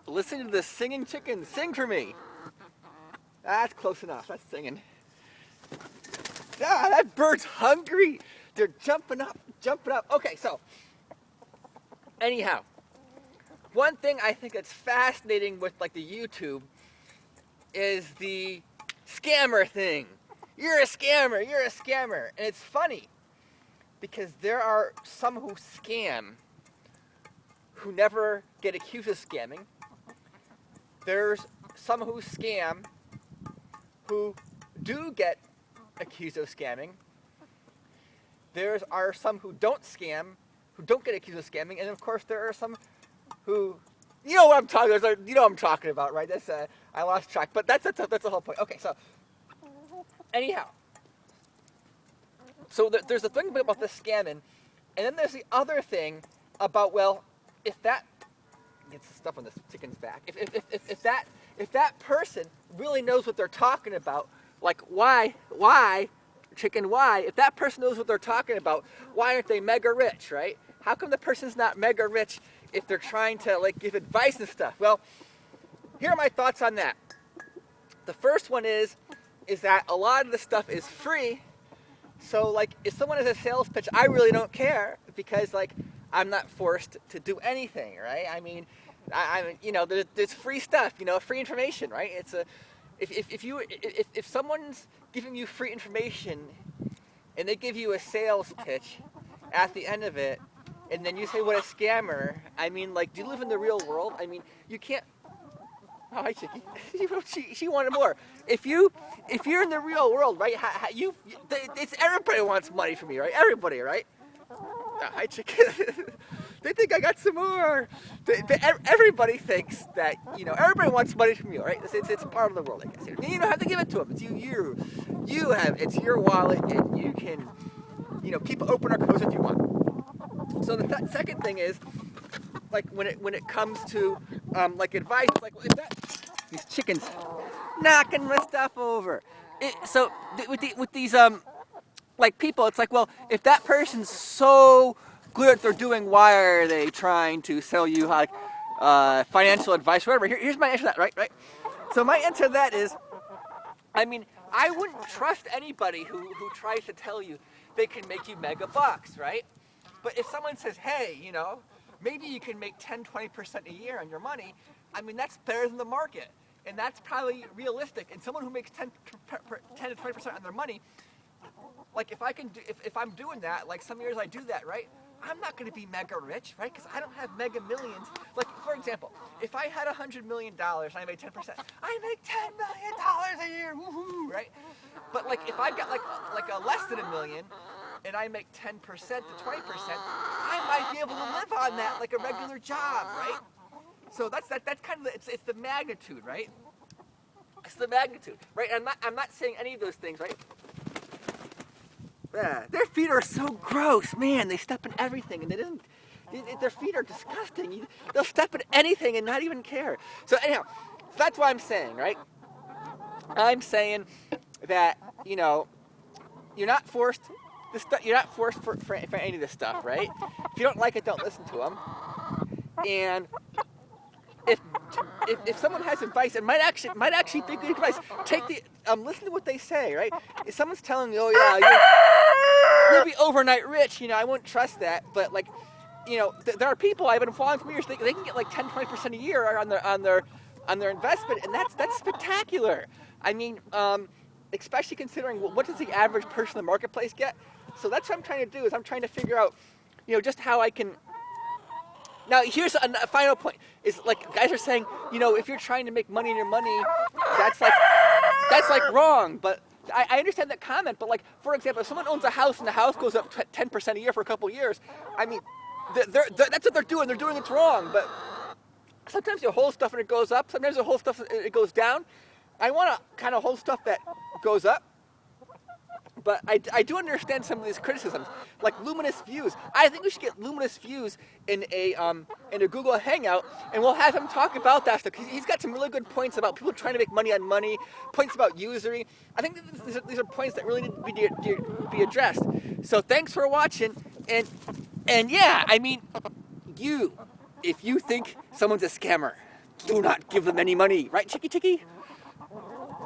listening to the singing chicken sing for me. That's close enough. That's singing. Ah, that bird's hungry. They're jumping up, jumping up. Okay, so anyhow, one thing I think that's fascinating with like the YouTube is the scammer thing. You're a scammer, you're a scammer. And it's funny because there are some who scam who never get accused of scamming. There's some who scam who do get accused of scamming. There are some who don't scam, who don't get accused of scamming, and of course there are some who, you know what I'm talking about, you know what I'm talking about, right? That's I lost track, but that's the whole point. Okay, so anyhow, so there's the thing about the scamming, and then there's the other thing about, well, if that gets the stuff on this chicken's back, if that person really knows what they're talking about, like why chicken, why? If that person knows what they're talking about, why aren't they mega rich, right? How come the person's not mega rich if they're trying to like give advice and stuff? Well, here are my thoughts on that. The first one is that a lot of the stuff is free. So like if someone has a sales pitch, I really don't care because like I'm not forced to do anything, right? I mean, you know, there's free stuff, you know, free information, right? It's a if someone's giving you free information and they give you a sales pitch at the end of it, and then you say what a scammer, I mean, like, do you live in the real world? I mean, you can't. Oh, hi, Chicky. she wanted more. If you're in the real world, right? It's everybody wants money from you, right? Everybody, right? Hi, Chicky. They think I got some more. Everybody thinks that, you know, everybody wants money from you, right? It's part of the world, I guess. You don't have to give it to them. It's you have, it's your wallet, and you can, you know, keep open or close if you want. So the second thing is, like when it comes to like advice, like these chickens knocking my stuff over. So with these like people, it's like, well, if that person's so good at what they're doing, why are they trying to sell you like financial advice, whatever? Here's my answer to that, right? So my answer to that is, I mean, I wouldn't trust anybody who tries to tell you they can make you mega bucks, right? But if someone says, hey, you know, maybe you can make 10-20% a year on your money, I mean, that's better than the market. And that's probably realistic. And someone who makes 10 to 20% on their money, like if I'm doing that, like some years I do that, right? I'm not going to be mega rich, right? Because I don't have mega millions. Like, for example, if I had $100 million and I made 10%, I make $10 million a year, woohoo, right? But like, if I got like a less than $1 million and I make 10% to 20%, I might be able to live on that like a regular job, right? So that's kind of it's the magnitude, right? It's the magnitude, right? I'm not saying any of those things, right? Their feet are so gross, man. They step in everything, and their feet are disgusting. They'll step in anything and not even care. So anyhow, that's what I'm saying, right? I'm saying that, you know, you're not forced. You're not forced for any of this stuff, right? If you don't like it, don't listen to them. And if someone has advice and might actually be good advice, listen to what they say, right? If someone's telling you, oh yeah, you'll be overnight rich, you know, I wouldn't trust that. But like, you know, there are people I've been following for years. They can get like 10-20% a year on their investment, and that's spectacular. I mean, especially considering what does the average person in the marketplace get? So that's what I'm trying to do. Is I'm trying to figure out, you know, just how I can. Now, here's a final point, is like, guys are saying, you know, if you're trying to make money in your money, that's like wrong, but I understand that comment, but like, for example, if someone owns a house and the house goes up 10% a year for a couple of years, I mean, that's what they're doing it's wrong, but sometimes you hold stuff and it goes up, sometimes you hold stuff and it goes down. I want to kind of hold stuff that goes up, but I do understand some of these criticisms, like Luminous Views. I think we should get Luminous Views in a Google Hangout, and we'll have him talk about that stuff, because he's got some really good points about people trying to make money on money, points about usury. I think these are points that really need to be addressed. So thanks for watching, and yeah, I mean, if you think someone's a scammer, Do not give them any money. Right, Chicky Chicky?